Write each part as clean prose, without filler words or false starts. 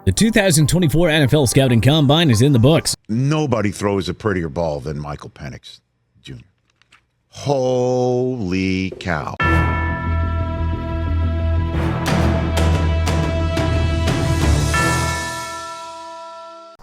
The 2024 NFL Scouting Combine is in the books. Nobody throws a prettier ball than Michael Penix Jr. Holy cow.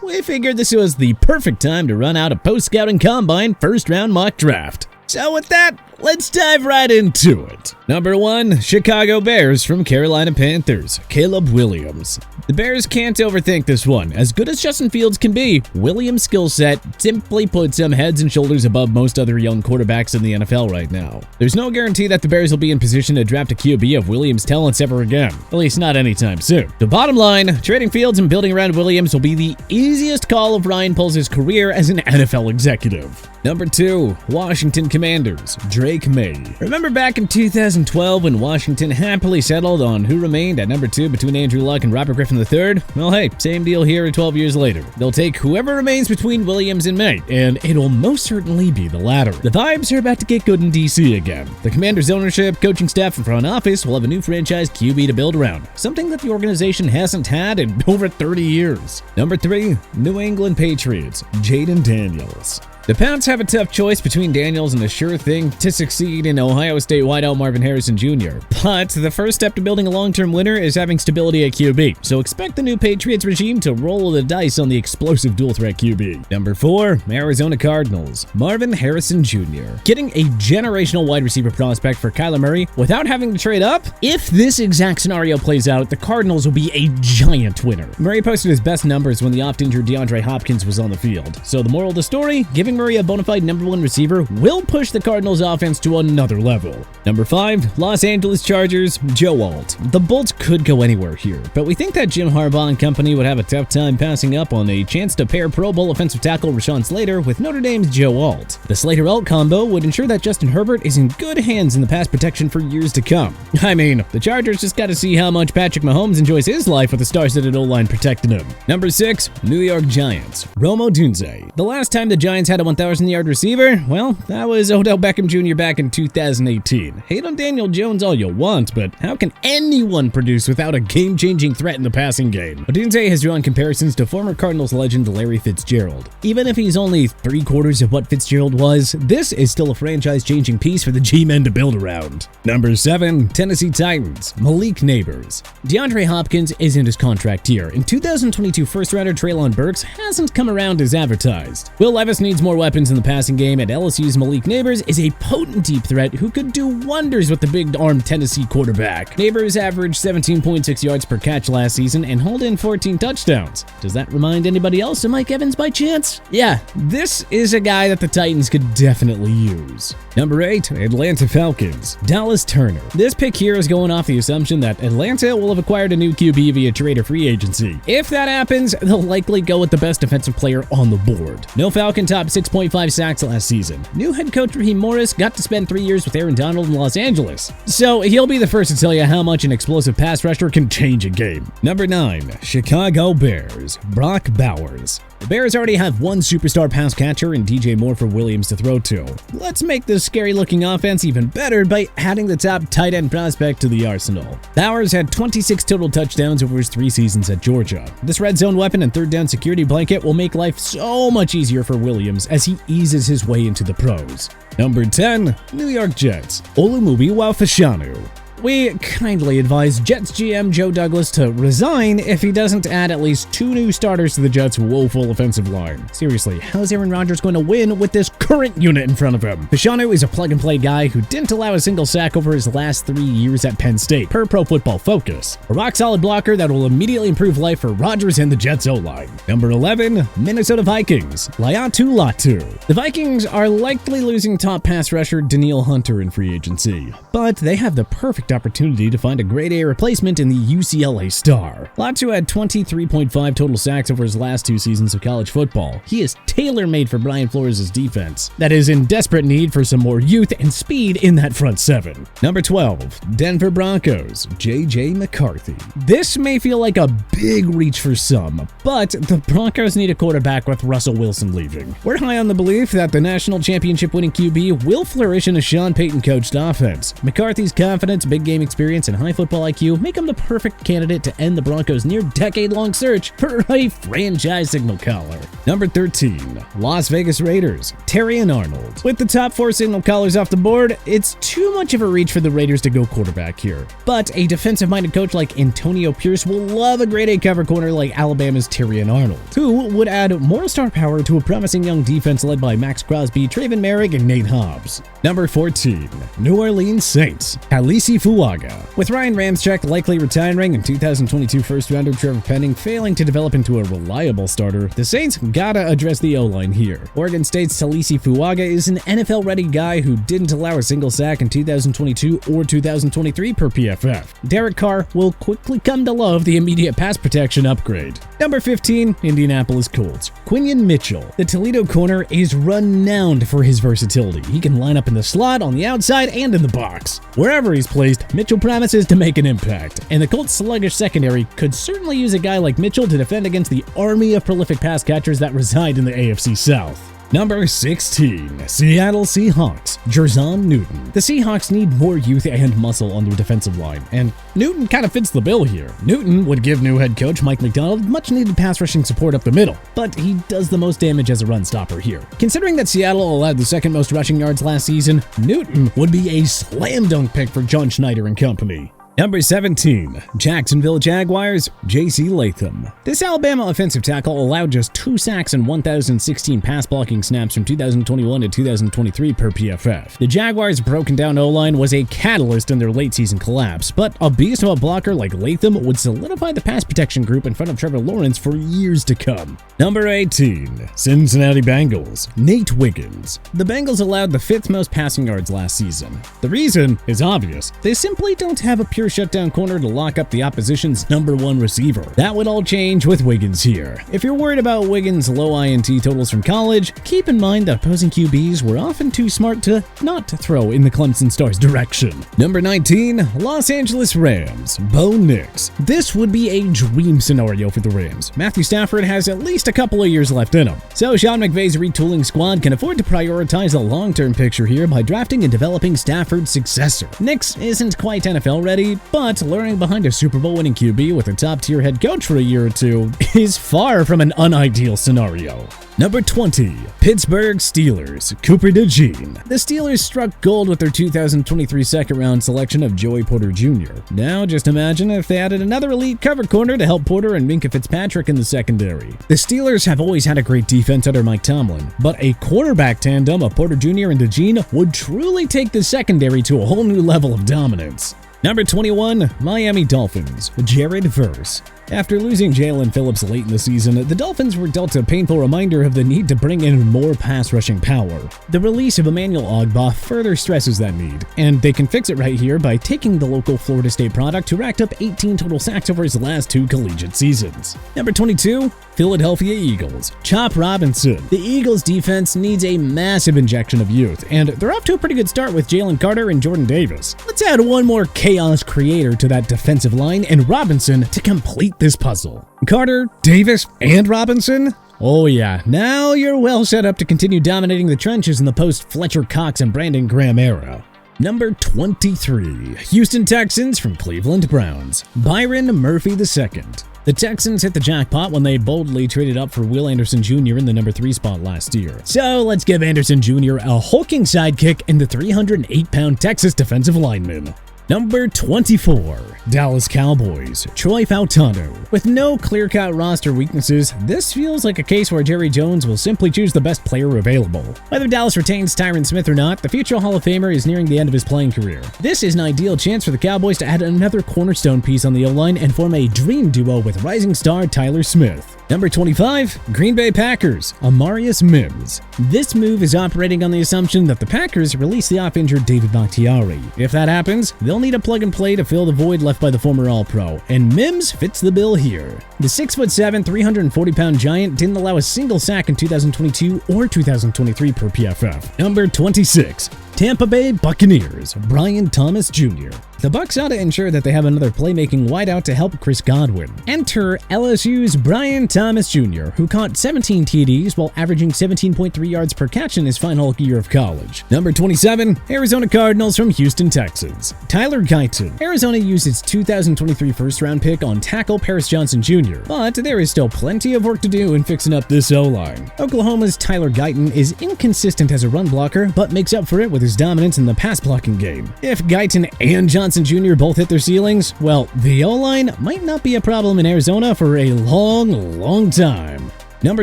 We figured this was the perfect time to run out a post-scouting combine first-round mock draft. So with that, let's dive right into it. Number 1, Chicago Bears from Carolina Panthers, Caleb Williams. The Bears can't overthink this one. As good as Justin Fields can be, Williams' skill set simply puts him heads and shoulders above most other young quarterbacks in the NFL right now. There's no guarantee that the Bears will be in position to draft a QB of Williams' talents ever again, at least not anytime soon. The bottom line, trading Fields and building around Williams will be the easiest call of Ryan Poles' career as an NFL executive. Number 2, Washington Commanders, Drake May. Remember back in 2012 when Washington happily settled on who remained at number 2 between Andrew Luck and Robert Griffin III? Well, hey, same deal here 12 years later. They'll take whoever remains between Williams and May, and it'll most certainly be the latter. The vibes are about to get good in DC again. The Commanders' ownership, coaching staff, and front office will have a new franchise QB to build around, something that the organization hasn't had in over 30 years. Number 3, New England Patriots, Jaden Daniels. The Pats have a tough choice between Daniels and a sure thing to succeed in Ohio State wideout Marvin Harrison Jr. But the first step to building a long-term winner is having stability at QB, so expect the new Patriots regime to roll the dice on the explosive dual-threat QB. Number 4, Arizona Cardinals, Marvin Harrison Jr. Getting a generational wide receiver prospect for Kyler Murray without having to trade up? If this exact scenario plays out, the Cardinals will be a giant winner. Murray posted his best numbers when the oft-injured DeAndre Hopkins was on the field, so the moral of the story, giving Murray a bona fide number 1 receiver will push the Cardinals offense to another level. Number 5, Los Angeles Chargers, Joe Alt. The Bolts could go anywhere here, but we think that Jim Harbaugh and company would have a tough time passing up on a chance to pair Pro Bowl offensive tackle Rashawn Slater with Notre Dame's Joe Alt. The Slater-Alt combo would ensure that Justin Herbert is in good hands in the pass protection for years to come. I mean, the Chargers just got to see how much Patrick Mahomes enjoys his life with the star-studded O-line protecting him. Number 6, New York Giants, Rome Odunze. The last time the Giants had a 1,000-yard receiver, well, that was Odell Beckham Jr. back in 2018. Hate on Daniel Jones all you want, but how can anyone produce without a game-changing threat in the passing game? Odunze has drawn comparisons to former Cardinals legend Larry Fitzgerald. Even if he's only 3/4 of what Fitzgerald was, this is still a franchise-changing piece for the G-men to build around. Number 7, Tennessee Titans, Malik Neighbors. DeAndre Hopkins is in his contract year, and 2022 first-rounder Treylon Burks hasn't come around as advertised. Will Levis needs more weapons in the passing game, and LSU's Malik Neighbors is a potent deep threat who could do wonders with the big-armed Tennessee quarterback. Neighbors averaged 17.6 yards per catch last season and hauled in 14 touchdowns. Does that remind anybody else of Mike Evans by chance? Yeah, this is a guy that the Titans could definitely use. Number 8, Atlanta Falcons, Dallas Turner. This pick here is going off the assumption that Atlanta will have acquired a new QB via trade or free agency. If that happens, they'll likely go with the best defensive player on the board. No Falcon topped 6.5 sacks last season. New head coach Raheem Morris got to spend 3 years with Aaron Donald in Los Angeles, so he'll be the first to tell you how much an explosive pass rusher can change a game. Number 9, Chicago Bears, Brock Bowers. The Bears already have one superstar pass catcher in DJ Moore for Williams to throw to. Let's make this scary-looking offense even better by adding the top tight end prospect to the arsenal. Bowers had 26 total touchdowns over his 3 seasons at Georgia. This red zone weapon and third down security blanket will make life so much easier for Williams as he eases his way into the pros. Number 10, New York Jets, Olumuyiwa Fashanu. We kindly advise Jets GM Joe Douglas to resign if he doesn't add at least 2 new starters to the Jets' woeful offensive line. Seriously, how's Aaron Rodgers going to win with this current unit in front of him? Fashanu is a plug-and-play guy who didn't allow a single sack over his last 3 years at Penn State, per Pro Football Focus. A rock-solid blocker that will immediately improve life for Rodgers and the Jets O-line. Number 11, Minnesota Vikings, Laiatu Latu. The Vikings are likely losing top pass rusher Danielle Hunter in free agency, but they have the perfect opportunity to find a grade A replacement in the UCLA star. Latu had 23.5 total sacks over his last 2 seasons of college football. He is tailor-made for Brian Flores' defense that is in desperate need for some more youth and speed in that front 7. Number 12, Denver Broncos, J.J. McCarthy. This may feel like a big reach for some, but the Broncos need a quarterback with Russell Wilson leaving. We're high on the belief that the national championship winning QB will flourish in a Sean Payton coached offense. McCarthy's confidence, big big game experience and high football IQ make him the perfect candidate to end the Broncos' near decade-long search for a franchise signal caller. Number 13, Las Vegas Raiders, Terrion Arnold. With the top 4 signal callers off the board, it's too much of a reach for the Raiders to go quarterback here. But a defensive-minded coach like Antonio Pierce will love a grade A cover corner like Alabama's Terrion Arnold, who would add more star power to a promising young defense led by Max Crosby, Traven Merrick, and Nate Hobbs. Number 14, New Orleans Saints, Alisi Fuaga. With Ryan Ramczyk likely retiring and 2022 first-rounder Trevor Penning failing to develop into a reliable starter, the Saints gotta address the O-line here. Oregon State's Alisi Fuaga is an NFL-ready guy who didn't allow a single sack in 2022 or 2023 per PFF. Derek Carr will quickly come to love the immediate pass protection upgrade. Number 15, Indianapolis Colts, Quinion Mitchell. The Toledo corner is renowned for his versatility. He can line up in the slot, on the outside, and in the box. Wherever he's placed, Mitchell promises to make an impact, and the Colts' sluggish secondary could certainly use a guy like Mitchell to defend against the army of prolific pass catchers that reside in the AFC South. Number 16, Seattle Seahawks, Jerzon Newton. The Seahawks need more youth and muscle on their defensive line, and Newton kind of fits the bill here. Newton would give new head coach Mike McDonald much-needed pass rushing support up the middle, but he does the most damage as a run stopper here. Considering that Seattle allowed the second most rushing yards last season, Newton would be a slam dunk pick for John Schneider and company. Number 17, Jacksonville Jaguars, J.C. Latham. This Alabama offensive tackle allowed just 2 sacks and 1,016 pass blocking snaps from 2021 to 2023 per PFF. The Jaguars' broken down O-line was a catalyst in their late season collapse, but a beast of a blocker like Latham would solidify the pass protection group in front of Trevor Lawrence for years to come. Number 18, Cincinnati Bengals, Nate Wiggins. The Bengals allowed the 5th most passing yards last season. The reason is obvious. They simply don't have a pure shutdown corner to lock up the opposition's number 1 receiver. That would all change with Wiggins here. If you're worried about Wiggins' low INT totals from college, keep in mind that opposing QBs were often too smart to not throw in the Clemson Stars' direction. Number 19, Los Angeles Rams, Bo Nix. This would be a dream scenario for the Rams. Matthew Stafford has at least a couple of years left in him, so Sean McVay's retooling squad can afford to prioritize the long-term picture here by drafting and developing Stafford's successor. Nix isn't quite NFL ready, but learning behind a Super Bowl winning QB with a top-tier head coach for a year or two is far from an unideal scenario. Number 20, Pittsburgh Steelers, Cooper DeJean. The Steelers struck gold with their 2023 second-round selection of Joey Porter Jr. Now, just imagine if they added another elite cover corner to help Porter and Minkah Fitzpatrick in the secondary. The Steelers have always had a great defense under Mike Tomlin, but a quarterback tandem of Porter Jr. and DeJean would truly take the secondary to a whole new level of dominance. Number 21, Miami Dolphins, Jared Verse. After losing Jalen Phillips late in the season, the Dolphins were dealt a painful reminder of the need to bring in more pass rushing power. The release of Emmanuel Ogbah further stresses that need, and they can fix it right here by taking the local Florida State product who racked up 18 total sacks over his last 2 collegiate seasons. Number 22, Philadelphia Eagles, Chop Robinson. The Eagles' defense needs a massive injection of youth, and they're off to a pretty good start with Jalen Carter and Jordan Davis. Let's add one more chaos creator to that defensive line and Robinson to complete this puzzle. Carter, Davis, and Robinson? Oh yeah, now you're well set up to continue dominating the trenches in the post-Fletcher Cox and Brandon Graham era. Number 23, Houston Texans from Cleveland Browns, Byron Murphy II. The Texans hit the jackpot when they boldly traded up for Will Anderson Jr. in the number 3 spot last year. So let's give Anderson Jr. a hulking sidekick in the 308-pound Texas defensive lineman. Number 24, Dallas Cowboys, Troy Fautano. With no clear-cut roster weaknesses, this feels like a case where Jerry Jones will simply choose the best player available. Whether Dallas retains Tyron Smith or not, the future Hall of Famer is nearing the end of his playing career. This is an ideal chance for the Cowboys to add another cornerstone piece on the O-line and form a dream duo with rising star Tyler Smith. Number 25, Green Bay Packers, Amarius Mims. This move is operating on the assumption that the Packers release the off-injured David Bakhtiari. If that happens, they'll need a plug-and-play to fill the void left by the former All-Pro, and Mims fits the bill here. The 6'7", 340-pound giant didn't allow a single sack in 2022 or 2023 per PFF. Number 26, Tampa Bay Buccaneers, Brian Thomas Jr. The Bucks ought to ensure that they have another playmaking wideout to help Chris Godwin. Enter LSU's Brian Thomas Jr., who caught 17 TDs while averaging 17.3 yards per catch in his final year of college. Number 27, Arizona Cardinals from Houston, Texas. Tyler Guyton. Arizona used its 2023 first-round pick on tackle Paris Johnson Jr., but there is still plenty of work to do in fixing up this O-line. Oklahoma's Tyler Guyton is inconsistent as a run blocker, but makes up for it with his dominance in the pass-blocking game. If Guyton and Johnson Jr. both hit their ceilings, well, the O-line might not be a problem in Arizona for a long time. Number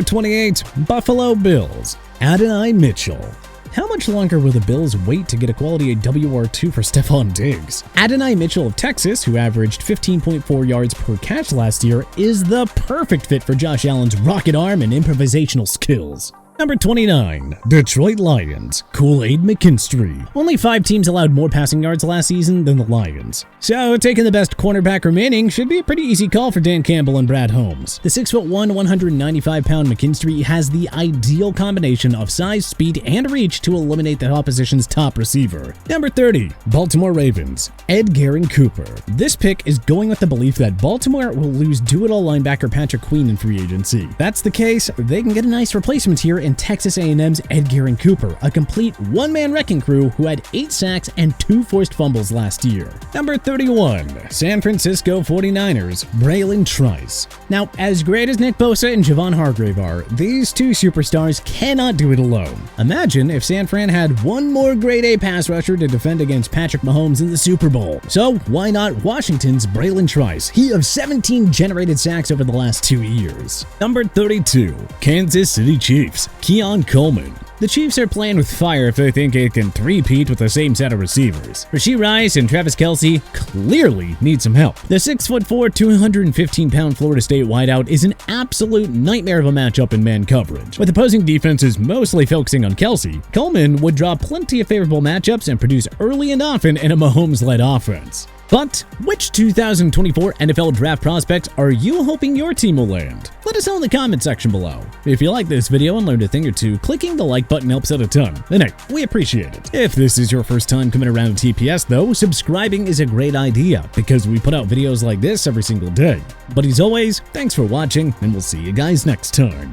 28, Buffalo Bills. Adonai Mitchell. How much longer will the Bills wait to get a quality WR2 for Stephon Diggs? Adonai Mitchell of Texas, who averaged 15.4 yards per catch last year, is the perfect fit for Josh Allen's rocket arm and improvisational skills. Number 29, Detroit Lions. Kool-Aid McKinstry. Only 5 teams allowed more passing yards last season than the Lions. So taking the best cornerback remaining should be a pretty easy call for Dan Campbell and Brad Holmes. The 6'1", 195-pound McKinstry has the ideal combination of size, speed, and reach to eliminate the opposition's top receiver. Number 30, Baltimore Ravens. Edgerrin Cooper. This pick is going with the belief that Baltimore will lose do-it-all linebacker Patrick Queen in free agency. If that's the case, they can get a nice replacement here in Texas A&M's Edgerrin Cooper, a complete one-man wrecking crew who had 8 sacks and 2 forced fumbles last year. Number 31, San Francisco 49ers, Braylon Trice. Now, as great as Nick Bosa and Javon Hargrave are, these two superstars cannot do it alone. Imagine if San Fran had one more grade A pass rusher to defend against Patrick Mahomes in the Super Bowl. So why not Washington's Braylon Trice? He of 17 generated sacks over the last 2 years. Number 32, Kansas City Chiefs, Keon Coleman. The Chiefs are playing with fire if they think it can three-peat with the same set of receivers. Rashee Rice and Travis Kelce clearly need some help. The 6'4", 215-pound Florida State wideout is an absolute nightmare of a matchup in man coverage. With opposing defenses mostly focusing on Kelce, Coleman would draw plenty of favorable matchups and produce early and often in a Mahomes-led offense. But which 2024 NFL Draft prospects are you hoping your team will land? Let us know in the comment section below. If you like this video and learned a thing or two, clicking the like button helps out a ton, and hey, we appreciate it. If this is your first time coming around to TPS though, subscribing is a great idea because we put out videos like this every single day. But as always, thanks for watching, and we'll see you guys next time.